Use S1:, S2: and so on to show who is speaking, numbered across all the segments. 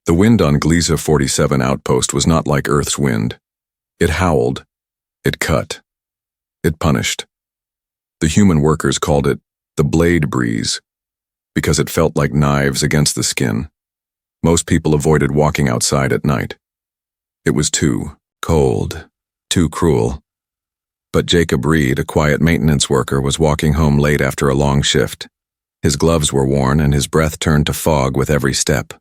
S1: The wind on Gliesa 47 outpost was not like Earth's wind. It howled. It cut. It punished. The human workers called it the blade breeze because it felt like knives against the skin. Most people avoided walking outside at night. It was too cold, too cruel. But Jacob Reed, a quiet maintenance worker, was walking home late after a long shift. His gloves were worn and his breath turned to fog with every step.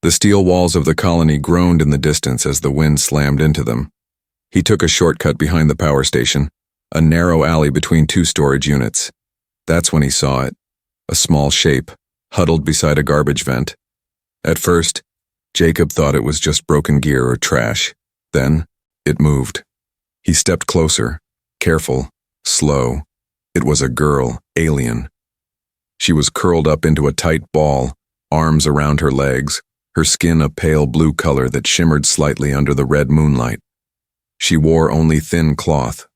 S1: The steel walls of the colony groaned in the distance as the wind slammed into them. He took a shortcut behind the power station, a narrow alley between two storage units. That's when he saw it, a small shape, huddled beside a garbage vent. At first, Jacob thought it was just broken gear or trash. Then, it moved. He stepped closer, careful, slow. It was a girl, alien. She was curled up into a tight ball, arms around her legs, her skin a pale blue color that shimmered slightly under the red moonlight. She wore only thin cloth,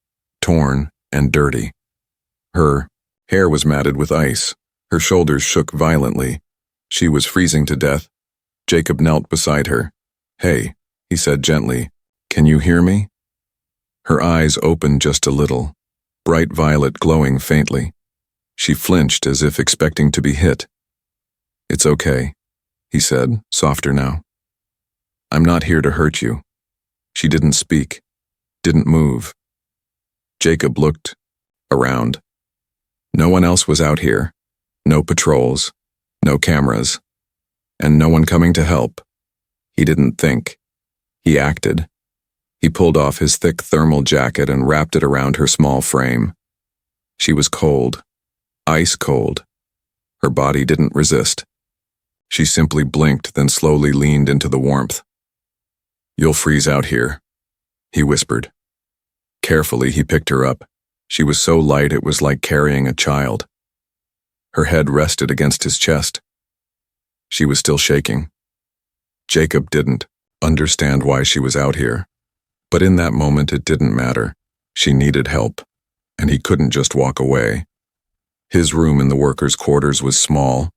S1: torn and dirty. Her hair was matted with ice. Her shoulders shook violently. She was freezing to death. Jacob knelt beside her. "Hey," he said gently, "can you hear me?" Her eyes opened just a little, bright violet glowing faintly. She flinched as if expecting to be hit. "It's okay," he said, softer now. "I'm not here to hurt you." She didn't speak, didn't move. Jacob looked around. No one else was out here. No patrols, no cameras, and no one coming to help. He didn't think. He acted. He pulled off his thick thermal jacket and wrapped it around her small frame. She was cold, ice cold. Her body didn't resist. She simply blinked, then slowly leaned into the warmth. "You'll freeze out here," he whispered. Carefully, he picked her up. She was so light it was like carrying a child. Her head rested against his chest. She was still shaking. Jacob didn't understand why she was out here. But in that moment, it didn't matter. She needed help, and he couldn't just walk away. His room in the workers' quarters was small,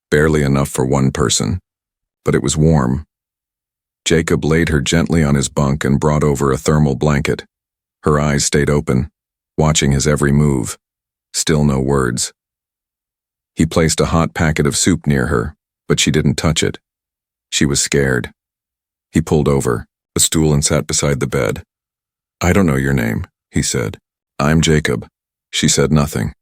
S1: barely enough for one person, but it was warm. Jacob laid her gently on his bunk and brought over a thermal blanket. Her eyes stayed open, watching his every move. Still no words. He placed a hot packet of soup near her, but she didn't touch it. She was scared. He pulled over a stool and sat beside the bed. "I don't know your name," he said. "I'm Jacob." She said nothing.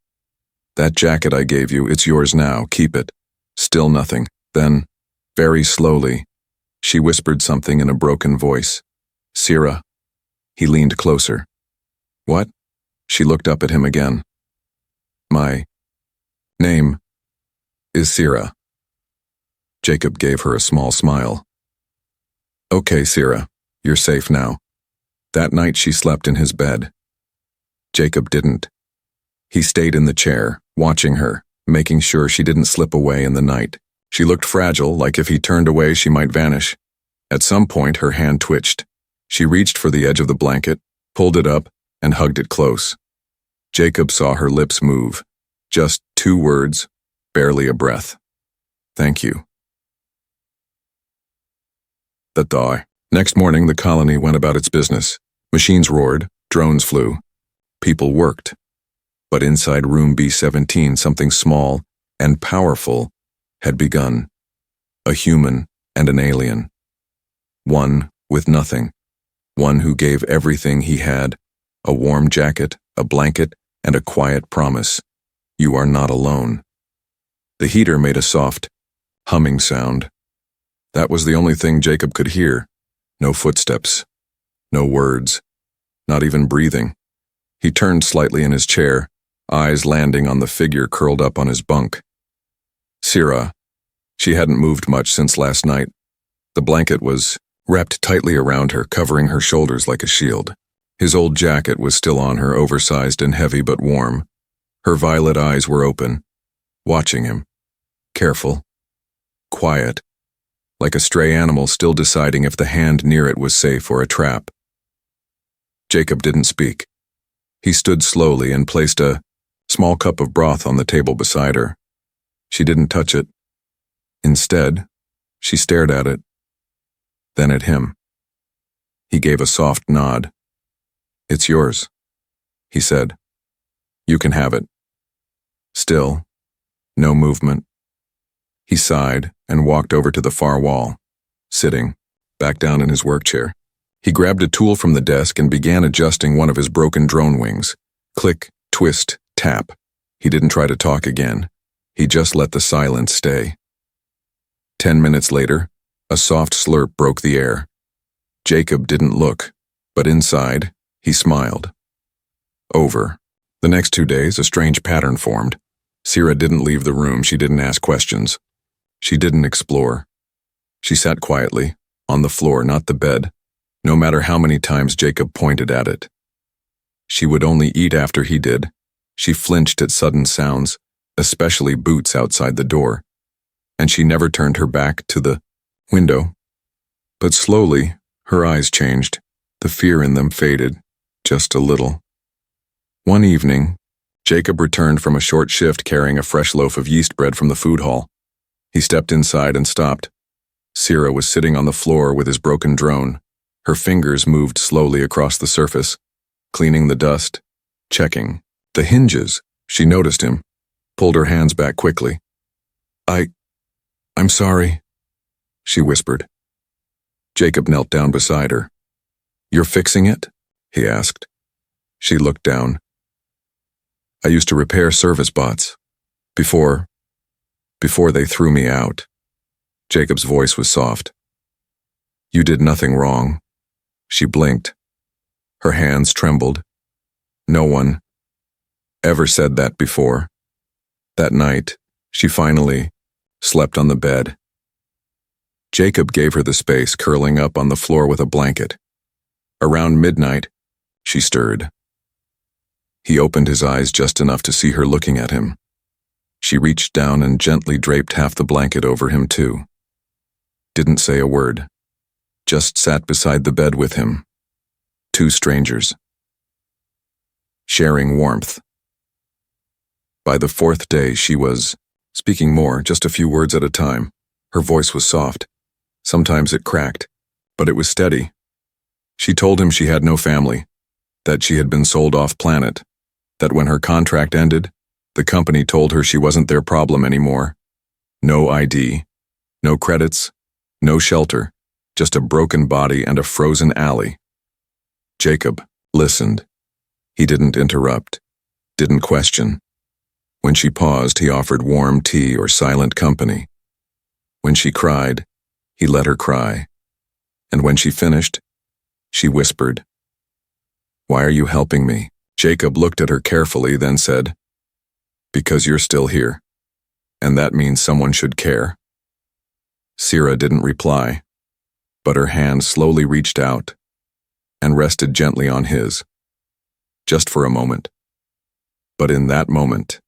S1: "That jacket I gave you, it's yours now, keep it." Still nothing. Then, very slowly, she whispered something in a broken voice. "Sira." He leaned closer. "What?" She looked up at him again. "My name is Sira." Jacob gave her a small smile. "Okay, Sira, you're safe now." That night she slept in his bed. Jacob didn't. He stayed in the chair, watching her, making sure she didn't slip away in the night. She looked fragile, like if he turned away she might vanish. At some point her hand twitched. She reached for the edge of the blanket, pulled it up, and hugged it close. Jacob saw her lips move. Just 2 words, barely a breath. "Thank you." The thaw. Next morning the colony went about its business. Machines roared, drones flew. People worked. But inside room B17 something small and powerful had begun. A human and an alien. One with nothing. One who gave everything he had. A warm jacket, a blanket, and a quiet promise. You are not alone. The heater made a soft, humming sound. That was the only thing Jacob could hear. No footsteps. No words. Not even breathing. He turned slightly in his chair, eyes landing on the figure curled up on his bunk. Sira. She hadn't moved much since last night. The blanket was wrapped tightly around her, covering her shoulders like a shield. His old jacket was still on her, oversized and heavy but warm. Her violet eyes were open, watching him. Careful. Quiet. Like a stray animal still deciding if the hand near it was safe or a trap. Jacob didn't speak. He stood slowly and placed a small cup of broth on the table beside her. She didn't touch it. Instead, she stared at it, then at him. He gave a soft nod. "It's yours," he said. "You can have it." Still, no movement. He sighed and walked over to the far wall, sitting back down in his work chair. He grabbed a tool from the desk and began adjusting one of his broken drone wings. Click, twist, tap. He didn't try to talk again. He just let the silence stay. 10 minutes later, a soft slurp broke the air. Jacob didn't look, but inside, he smiled. Over. The next 2 days, a strange pattern formed. Sira didn't leave the room. She didn't ask questions. She didn't explore. She sat quietly, on the floor, not the bed, no matter how many times Jacob pointed at it. She would only eat after he did. She flinched at sudden sounds, especially boots outside the door, and she never turned her back to the window. But slowly, her eyes changed. The fear in them faded, just a little. One evening, Jacob returned from a short shift carrying a fresh loaf of yeast bread from the food hall. He stepped inside and stopped. Sira was sitting on the floor with his broken drone. Her fingers moved slowly across the surface, cleaning the dust, checking the hinges. She noticed him, pulled her hands back quickly. I'm sorry," she whispered. Jacob knelt down beside her. "You're fixing it?" he asked. She looked down. "I used to repair service bots. Before they threw me out." Jacob's voice was soft. "You did nothing wrong." She blinked. Her hands trembled. No one ever said that before. That night, she finally slept on the bed. Jacob gave her the space, curling up on the floor with a blanket. Around midnight, she stirred. He opened his eyes just enough to see her looking at him. She reached down and gently draped half the blanket over him too. Didn't say a word. Just sat beside the bed with him. Two strangers. Sharing warmth. By the fourth day, she was speaking more, just a few words at a time. Her voice was soft. Sometimes it cracked, but it was steady. She told him she had no family, that she had been sold off planet, that when her contract ended, the company told her she wasn't their problem anymore. No ID, no credits, no shelter, just a broken body and a frozen alley. Jacob listened. He didn't interrupt, didn't question. When she paused, he offered warm tea or silent company. When she cried, he let her cry. And when she finished, she whispered, "Why are you helping me?" Jacob looked at her carefully, then said, "Because you're still here, and that means someone should care." Sira didn't reply, but her hand slowly reached out and rested gently on his, just for a moment. But in that moment,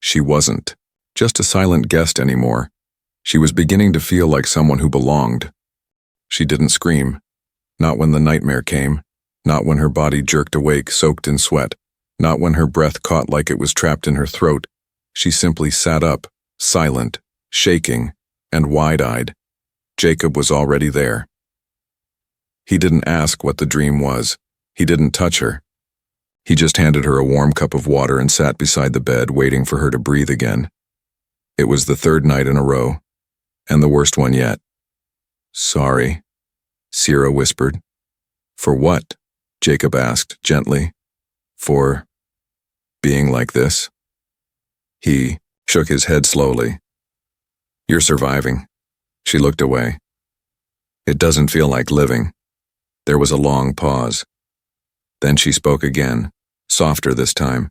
S1: she wasn't just a silent guest anymore. She was beginning to feel like someone who belonged. She didn't scream, not when the nightmare came, not when her body jerked awake, soaked in sweat, not when her breath caught like it was trapped in her throat. She simply sat up, silent, shaking, and wide-eyed. Jacob was already there. He didn't ask what the dream was. He didn't touch her. He just handed her a warm cup of water and sat beside the bed, waiting for her to breathe again. It was the third night in a row, and the worst one yet. "Sorry," Sira whispered. "For what?" Jacob asked gently. "For being like this?" He shook his head slowly. "You're surviving." She looked away. "It doesn't feel like living." There was a long pause. Then she spoke again, softer this time.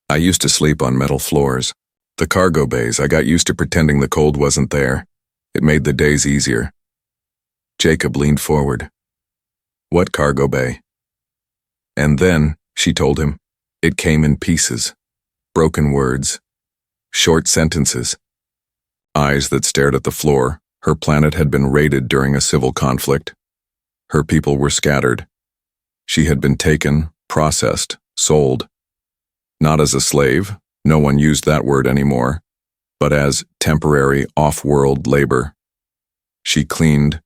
S1: "I used to sleep on metal floors. The cargo bays, I got used to pretending the cold wasn't there. It made the days easier." Jacob leaned forward. "What cargo bay?" And then, she told him, it came in pieces. Broken words. Short sentences. Eyes that stared at the floor. Her planet had been raided during a civil conflict. Her people were scattered. She had been taken, processed, sold. Not as a slave, no one used that word anymore, but as temporary off-world labor. She cleaned,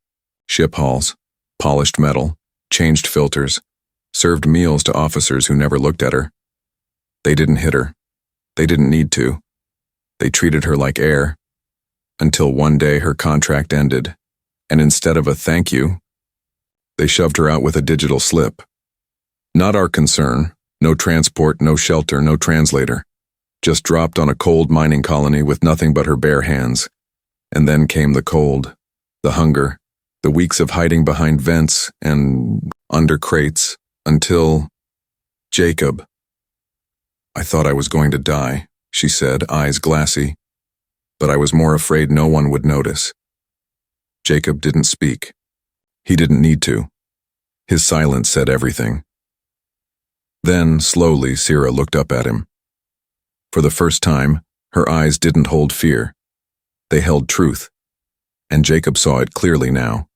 S1: Ship halls, polished metal, changed filters, served meals to officers who never looked at her. They didn't hit her. They didn't need to. They treated her like air, until one day her contract ended, and instead of a thank you, they shoved her out with a digital slip. Not our concern, no transport, no shelter, no translator. Just dropped on a cold mining colony with nothing but her bare hands. And then came the cold, the hunger, the weeks of hiding behind vents and under crates, until Jacob. I thought I was going to die, she said, eyes glassy, but I was more afraid no one would notice. Jacob didn't speak. He didn't need to. His silence said everything. Then, slowly, Sierra looked up at him. For the first time, her eyes didn't hold fear. They held truth, and Jacob saw it clearly now.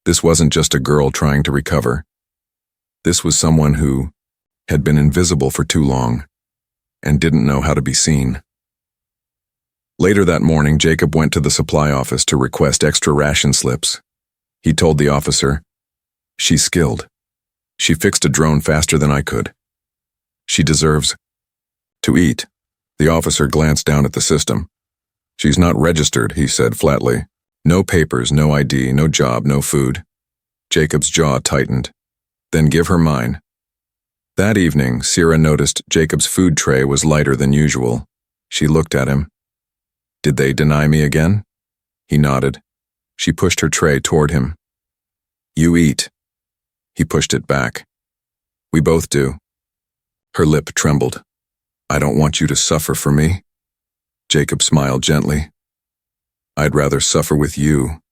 S1: This wasn't just a girl trying to recover. This was someone who had been invisible for too long and didn't know how to be seen. Later that morning, Jacob went to the supply office to request extra ration slips. He told the officer, "She's skilled. She fixed a drone faster than I could. She deserves to eat." The officer glanced down at the system. "She's not registered," he said flatly. "No papers, no ID, no job, no food." Jacob's jaw tightened. "Then give her mine." That evening, Sierra noticed Jacob's food tray was lighter than usual. She looked at him. "Did they deny me again?" He nodded. She pushed her tray toward him. "You eat." He pushed it back. "We both do." Her lip trembled. "I don't want you to suffer for me." Jacob smiled gently. "I'd rather suffer with you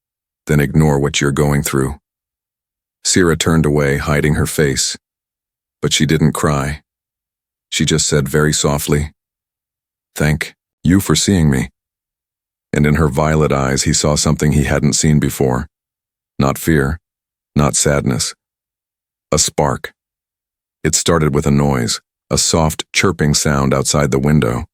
S1: than ignore what you're going through." Sierra turned away, hiding her face. But she didn't cry. She just said very softly, "Thank you for seeing me." And in her violet eyes he saw something he hadn't seen before. Not fear, not sadness. A spark. It started with a noise, a soft chirping sound outside the window.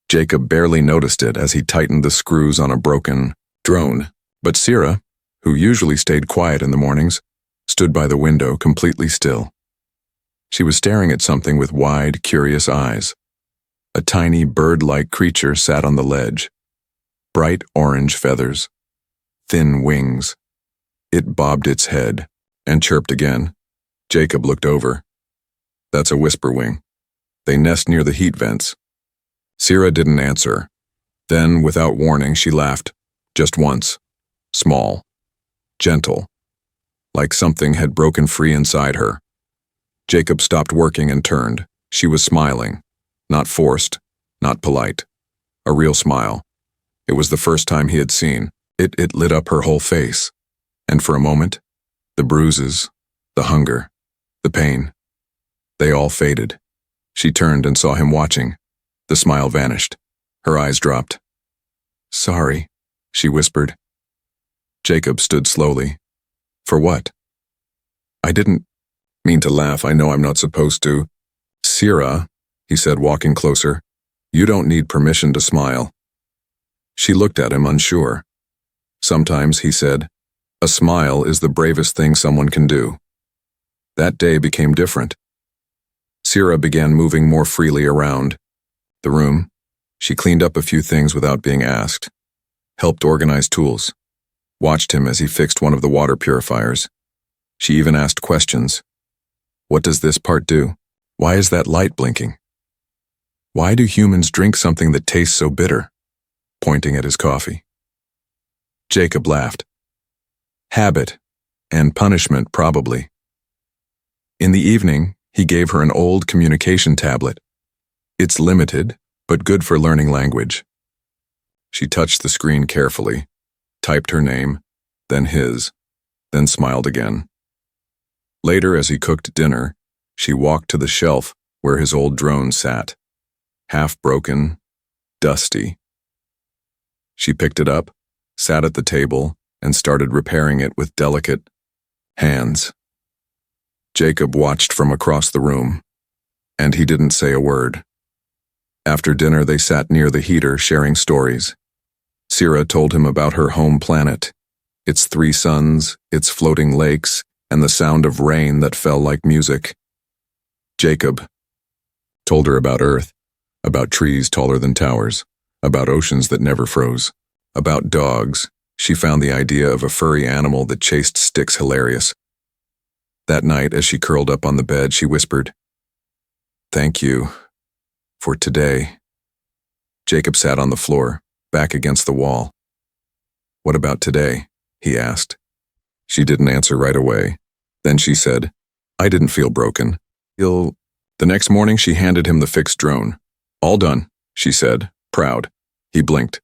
S1: Jacob barely noticed it as he tightened the screws on a broken drone. But Sierra, who usually stayed quiet in the mornings, stood by the window completely still. She was staring at something with wide, curious eyes. A tiny bird-like creature sat on the ledge. Bright orange feathers. Thin wings. It bobbed its head and chirped again. Jacob looked over. "That's a whisperwing. They nest near the heat vents." Sierra didn't answer. Then, without warning, she laughed. Just once. Small. Gentle. Like something had broken free inside her. Jacob stopped working and turned. She was smiling. Not forced. Not polite. A real smile. It was the first time he had seen. It lit up her whole face. And for a moment, the bruises, the hunger, the pain, they all faded. She turned and saw him watching. The smile vanished. Her eyes dropped. "Sorry," she whispered. Jacob stood slowly. "For what?" "I didn't mean to laugh. I know I'm not supposed to." "Sierra," he said, walking closer, "you don't need permission to smile." She looked at him, unsure. "Sometimes," he said, "a smile is the bravest thing someone can do." That day became different. Sierra began moving more freely around the room. She cleaned up a few things without being asked, helped organize tools, watched him as he fixed one of the water purifiers. She even asked questions. "What does this part do? Why is that light blinking? Why do humans drink something that tastes so bitter?" Pointing at his coffee. Jacob laughed. "Habit, and punishment probably." In the evening, he gave her an old communication tablet. It's limited, but good for learning language. She touched the screen carefully, typed her name, then his, then smiled again. Later, as he cooked dinner, she walked to the shelf where his old drone sat, half broken, dusty. She picked it up, sat at the table, and started repairing it with delicate hands. Jacob watched from across the room, and he didn't say a word. After dinner, they sat near the heater sharing stories. Sierra told him about her home planet, its 3 suns, its floating lakes, and the sound of rain that fell like music. Jacob told her about Earth, about trees taller than towers, about oceans that never froze, about dogs. She found the idea of a furry animal that chased sticks hilarious. That night, as she curled up on the bed, she whispered, "Thank you for today." Jacob sat on the floor, back against the wall. "What about today?" he asked. She didn't answer right away. Then she said, "I didn't feel broken. The next morning she handed him the fixed drone. "All done," she said, proud. He blinked.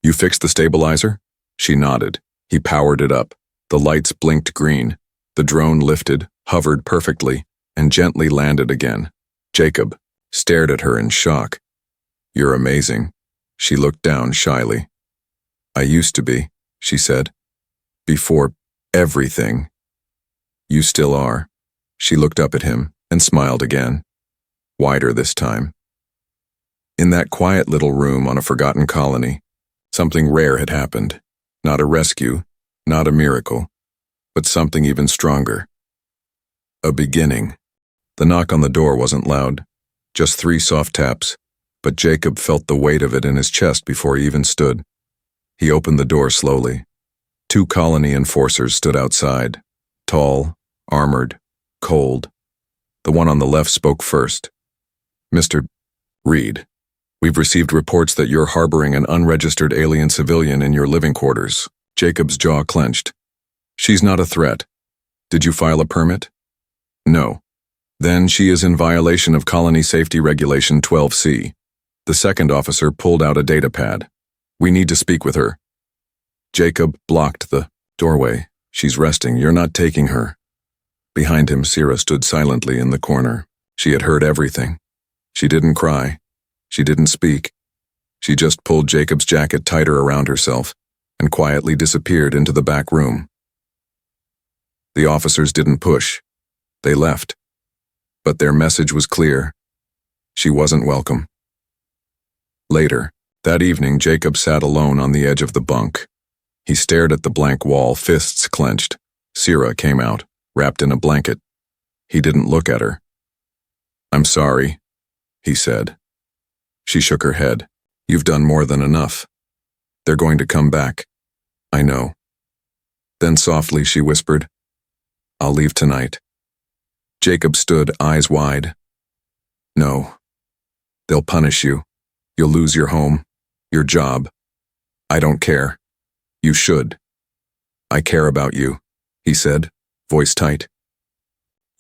S1: "You fixed the stabilizer?" She nodded. He powered it up. The lights blinked green. The drone lifted, hovered perfectly, and gently landed again. Jacob stared at her in shock. "You're amazing." She looked down shyly. "I used to be," she said. "Before everything." "You still are." She looked up at him and smiled again, wider this time. In that quiet little room on a forgotten colony, something rare had happened. Not a rescue, not a miracle, but something even stronger. A beginning. The knock on the door wasn't loud, just 3 soft taps, but Jacob felt the weight of it in his chest before he even stood. He opened the door slowly. 2 colony enforcers stood outside, tall, armored, cold. The one on the left spoke first. "Mr. Reed, we've received reports that you're harboring an unregistered alien civilian in your living quarters." Jacob's jaw clenched. "She's not a threat. Did you file a permit?" "No." "Then she is in violation of Colony Safety Regulation 12C. The second officer pulled out a data pad. "We need to speak with her." Jacob blocked the doorway. "She's resting. You're not taking her." Behind him, Sierra stood silently in the corner. She had heard everything. She didn't cry. She didn't speak. She just pulled Jacob's jacket tighter around herself and quietly disappeared into the back room. The officers didn't push. They left. But their message was clear. She wasn't welcome. Later, that evening, Jacob sat alone on the edge of the bunk. He stared at the blank wall, fists clenched. Sierra came out, wrapped in a blanket. He didn't look at her. "I'm sorry," he said. She shook her head. "You've done more than enough. They're going to come back. I know." Then softly she whispered, "I'll leave tonight." Jacob stood, eyes wide. "No. They'll punish you. You'll lose your home, your job. I don't care. You should. I care about you," he said, voice tight.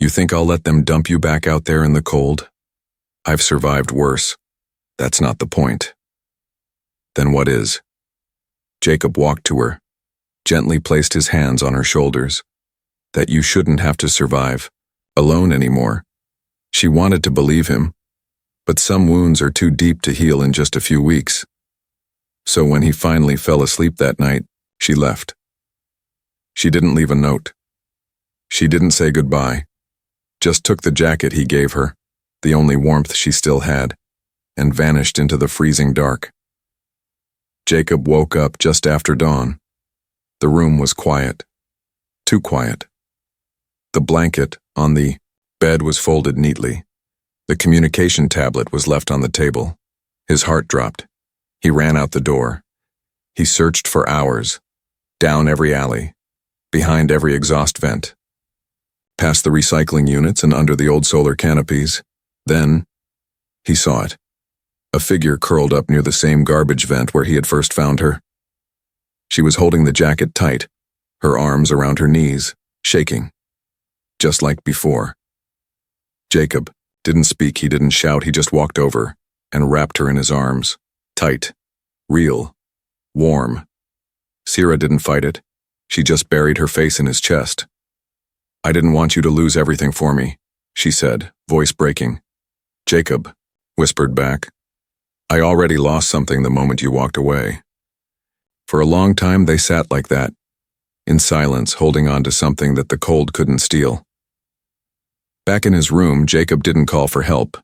S1: "You think I'll let them dump you back out there in the cold? I've survived worse. That's not the point." "Then what is?" Jacob walked to her, gently placed his hands on her shoulders. "That you shouldn't have to survive alone anymore." She wanted to believe him, but some wounds are too deep to heal in just a few weeks. So when he finally fell asleep that night, she left. She didn't leave a note. She didn't say goodbye, just took the jacket he gave her, the only warmth she still had, and vanished into the freezing dark. Jacob woke up just after dawn. The room was quiet. Too quiet. The blanket on the bed was folded neatly. The communication tablet was left on the table. His heart dropped. He ran out the door. He searched for hours, down every alley, behind every exhaust vent, past the recycling units and under the old solar canopies. Then, he saw it. A figure curled up near the same garbage vent where he had first found her. She was holding the jacket tight, her arms around her knees, shaking, just like before. Jacob didn't speak, he didn't shout, he just walked over and wrapped her in his arms, tight, real, warm. Sierra didn't fight it. She just buried her face in his chest. "I didn't want you to lose everything for me," she said, voice breaking. Jacob whispered back, "I already lost something the moment you walked away." For a long time they sat like that, in silence, holding on to something that the cold couldn't steal. Back in his room, Jacob didn't call for help.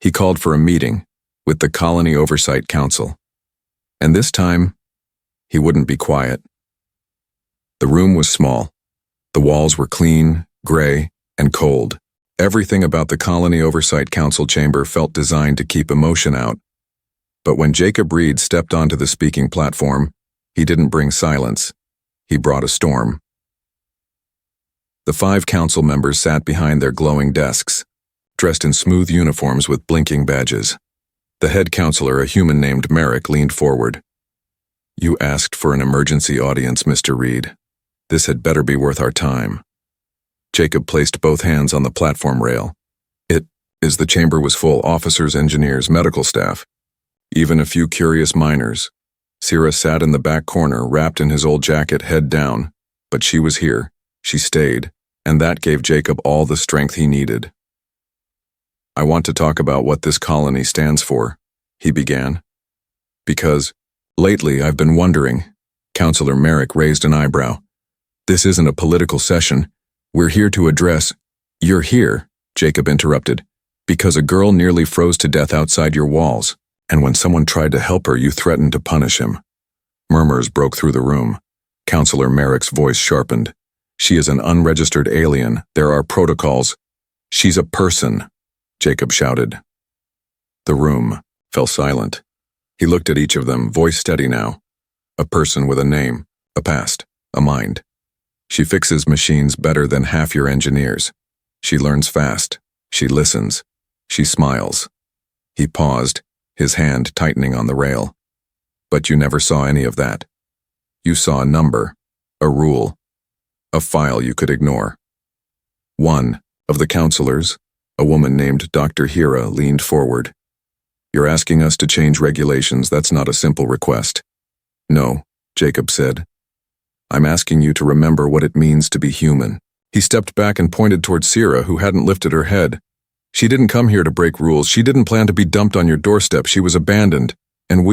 S1: He called for a meeting with the Colony Oversight Council. And this time, he wouldn't be quiet. The room was small. The walls were clean, gray, and cold. Everything about the Colony Oversight Council chamber felt designed to keep emotion out. But when Jacob Reed stepped onto the speaking platform, he didn't bring silence. He brought a storm. The 5 council members sat behind their glowing desks, dressed in smooth uniforms with blinking badges. The head counselor, a human named Merrick, leaned forward. "You asked for an emergency audience, Mr. Reed. This had better be worth our time." Jacob placed both hands on the platform rail. The chamber was full: officers, engineers, medical staff, even a few curious miners. Sierra sat in the back corner, wrapped in his old jacket, head down. But she was here. She stayed, and that gave Jacob all the strength he needed. "I want to talk about what this colony stands for," he began. "Because, lately I've been wondering." Counselor Merrick raised an eyebrow. "This isn't a political session. We're here to address—" "You're here," Jacob interrupted, "because a girl nearly froze to death outside your walls, and when someone tried to help her, you threatened to punish him." Murmurs broke through the room. Counselor Merrick's voice sharpened. "She is an unregistered alien. There are protocols." "She's a person," Jacob shouted. The room fell silent. He looked at each of them, voice steady now. "A person with a name, a past, a mind. She fixes machines better than half your engineers. She learns fast. She listens. She smiles." He paused, his hand tightening on the rail. "But you never saw any of that. You saw a number, a rule, a file you could ignore." One of the counselors, a woman named Dr. Hira, leaned forward. "You're asking us to change regulations. That's not a simple request." "No," Jacob said. "I'm asking you to remember what it means to be human." He stepped back and pointed toward Sierra, who hadn't lifted her head. "She didn't come here to break rules. She didn't plan to be dumped on your doorstep. She was abandoned. And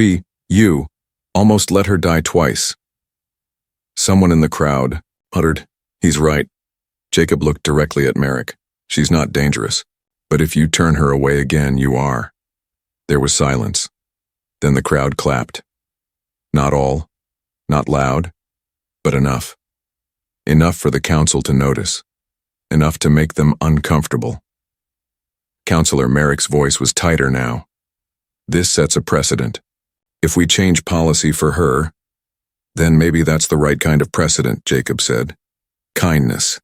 S1: you, almost let her die twice." Someone in the crowd muttered, "He's right." Jacob looked directly at Merrick. "She's not dangerous. But if you turn her away again, you are." There was silence. Then the crowd clapped. Not all, not loud, but enough. Enough for the council to notice. Enough to make them uncomfortable. Counselor Merrick's voice was tighter now. "This sets a precedent. If we change policy for her, then maybe that's the right kind of precedent," Jacob said. "Kindness."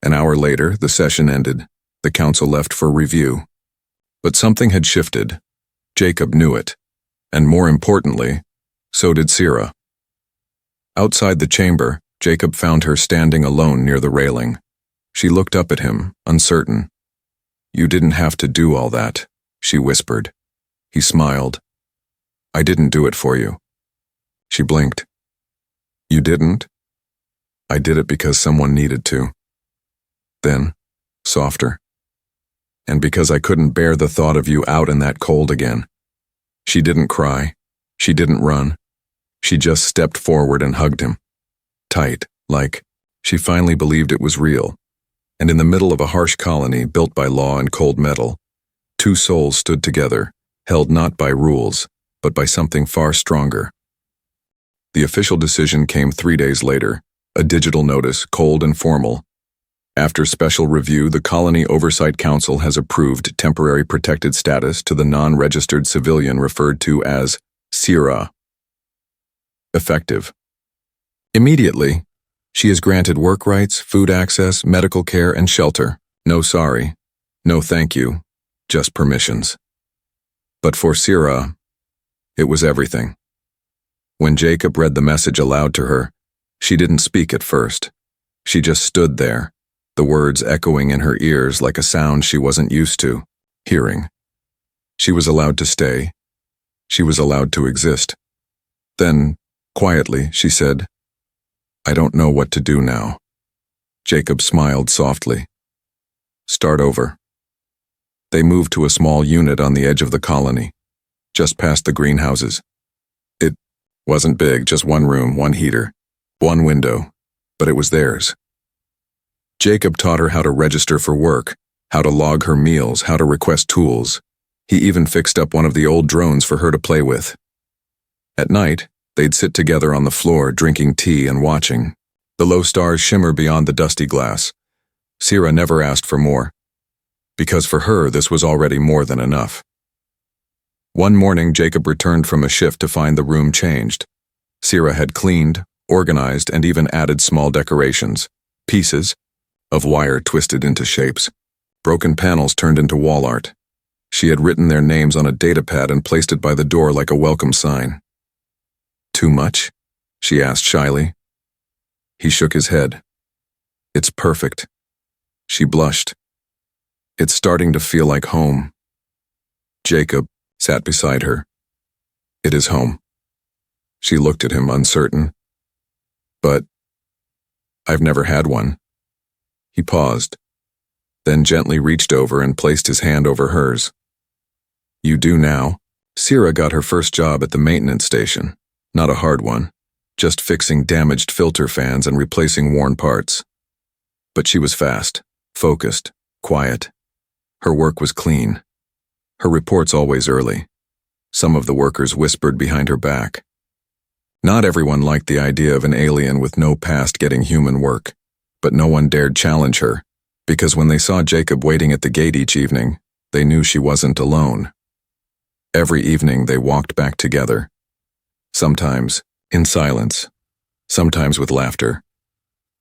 S1: An hour later, the session ended. The council left for review. But something had shifted. Jacob knew it. And more importantly, so did Sierra. Outside the chamber, Jacob found her standing alone near the railing. She looked up at him, uncertain. "You didn't have to do all that," she whispered. He smiled. "I didn't do it for you." She blinked. "You didn't?" "I did it because someone needed to." Then, softer. "And because I couldn't bear the thought of you out in that cold again." She didn't cry. She didn't run. She just stepped forward and hugged him. Tight, like she finally believed it was real. And in the middle of a harsh colony built by law and cold metal, 2 souls stood together, held not by rules, but by something far stronger. The official decision came 3 days later, a digital notice, cold and formal. After special review, the Colony Oversight Council has approved temporary protected status to the non-registered civilian referred to as Sierra. Effective. Immediately, she is granted work rights, food access, medical care, and shelter. No sorry, no thank you, just permissions. But for Sierra, it was everything. When Jacob read the message aloud to her, she didn't speak at first. She just stood there, the words echoing in her ears like a sound she wasn't used to hearing. She was allowed to stay. She was allowed to exist. Then, quietly, she said, "I don't know what to do now." Jacob smiled softly. "Start over." They moved to a small unit on the edge of the colony, just past the greenhouses. It wasn't big, just 1 room, 1 heater, 1 window, but it was theirs. Jacob taught her how to register for work, how to log her meals, how to request tools. He even fixed up one of the old drones for her to play with. At night, They'd sit together on the floor, drinking tea and watching. The low stars shimmer beyond the dusty glass. Sierra never asked for more, because for her this was already more than enough. One morning, Jacob returned from a shift to find the room changed. Sierra had cleaned, organized, and even added small decorations, pieces of wire twisted into shapes, broken panels turned into wall art. She had written their names on a datapad and placed it by the door like a welcome sign. "Too much?" she asked shyly. He shook his head. "It's perfect." She blushed. "It's starting to feel like home." Jacob sat beside her. "It is home." She looked at him, uncertain. "But I've never had one." He paused, then gently reached over and placed his hand over hers. "You do now." Sierra got her first job at the maintenance station. Not a hard one, just fixing damaged filter fans and replacing worn parts. But she was fast, focused, quiet. Her work was clean. Her reports always early. Some of the workers whispered behind her back. Not everyone liked the idea of an alien with no past getting human work, but no one dared challenge her, because when they saw Jacob waiting at the gate each evening, they knew she wasn't alone. Every evening they walked back together. Sometimes in silence, sometimes with laughter.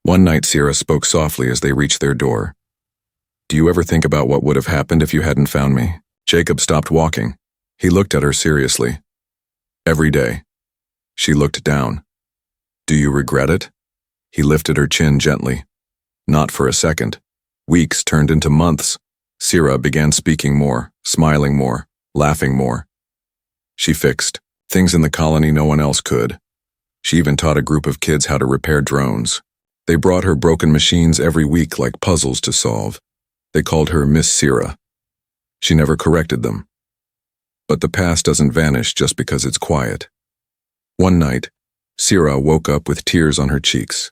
S1: One night Sierra spoke softly as they reached their door. "Do you ever think about what would have happened if you hadn't found me?" Jacob stopped walking. He looked at her seriously. "Every day." She looked down. "Do you regret it?" He lifted her chin gently. Not for a second. Weeks turned into months. Sierra began speaking more, smiling more, laughing more. She fixed things in the colony no one else could. She even taught a group of kids how to repair drones. They brought her broken machines every week like puzzles to solve. They called her Miss Sierra. She never corrected them. But the past doesn't vanish just because it's quiet. One night, Sierra woke up with tears on her cheeks.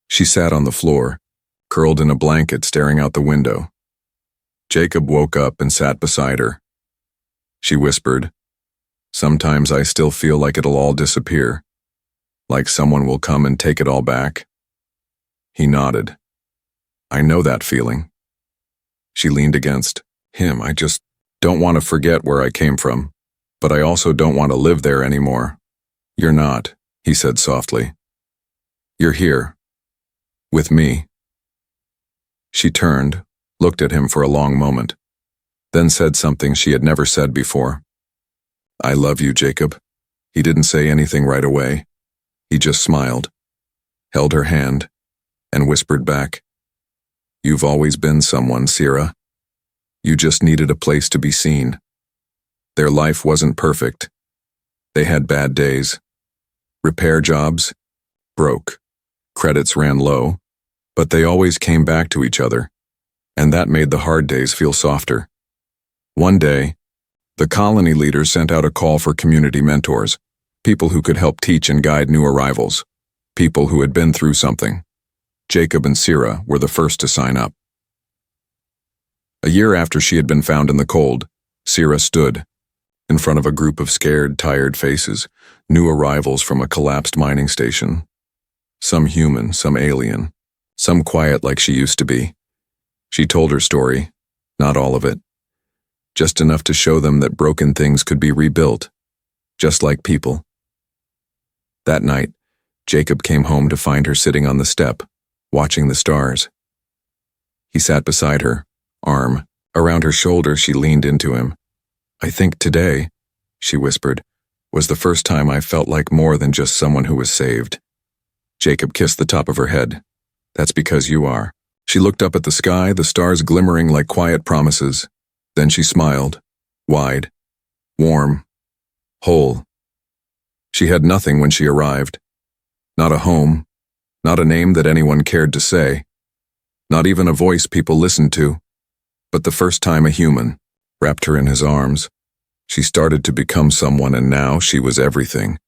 S1: She sat on the floor, curled in a blanket staring out the window. Jacob woke up and sat beside her. She whispered, "Sometimes I still feel like it'll all disappear, like someone will come and take it all back." He nodded. "I know that feeling." She leaned against him. "I just don't want to forget where I came from, but I also don't want to live there anymore." "You're not," he said softly. "You're here. With me." She turned, looked at him for a long moment, then said something she had never said before. "I love you, Jacob." He didn't say anything right away. He just smiled, held her hand, and whispered back, "You've always been someone, Sierra. You just needed a place to be seen." Their life wasn't perfect. They had bad days. Repair jobs, broke. Credits ran low, but they always came back to each other, and that made the hard days feel softer. One day, the colony leaders sent out a call for community mentors, people who could help teach and guide new arrivals, people who had been through something. Jacob and Sierra were the first to sign up. A year after she had been found in the cold, Sierra stood in front of a group of scared, tired faces, new arrivals from a collapsed mining station. Some human, some alien, some quiet like she used to be. She told her story, not all of it, just enough to show them that broken things could be rebuilt, just like people. That night, Jacob came home to find her sitting on the step, watching the stars. He sat beside her, arm around her shoulder. She leaned into him. "I think today," she whispered, "was the first time I felt like more than just someone who was saved." Jacob kissed the top of her head. "That's because you are." She looked up at the sky, the stars glimmering like quiet promises. Then she smiled, wide, warm, whole. She had nothing when she arrived. Not a home, not a name that anyone cared to say, not even a voice people listened to. But the first time a human wrapped her in his arms, she started to become someone, and now she was everything.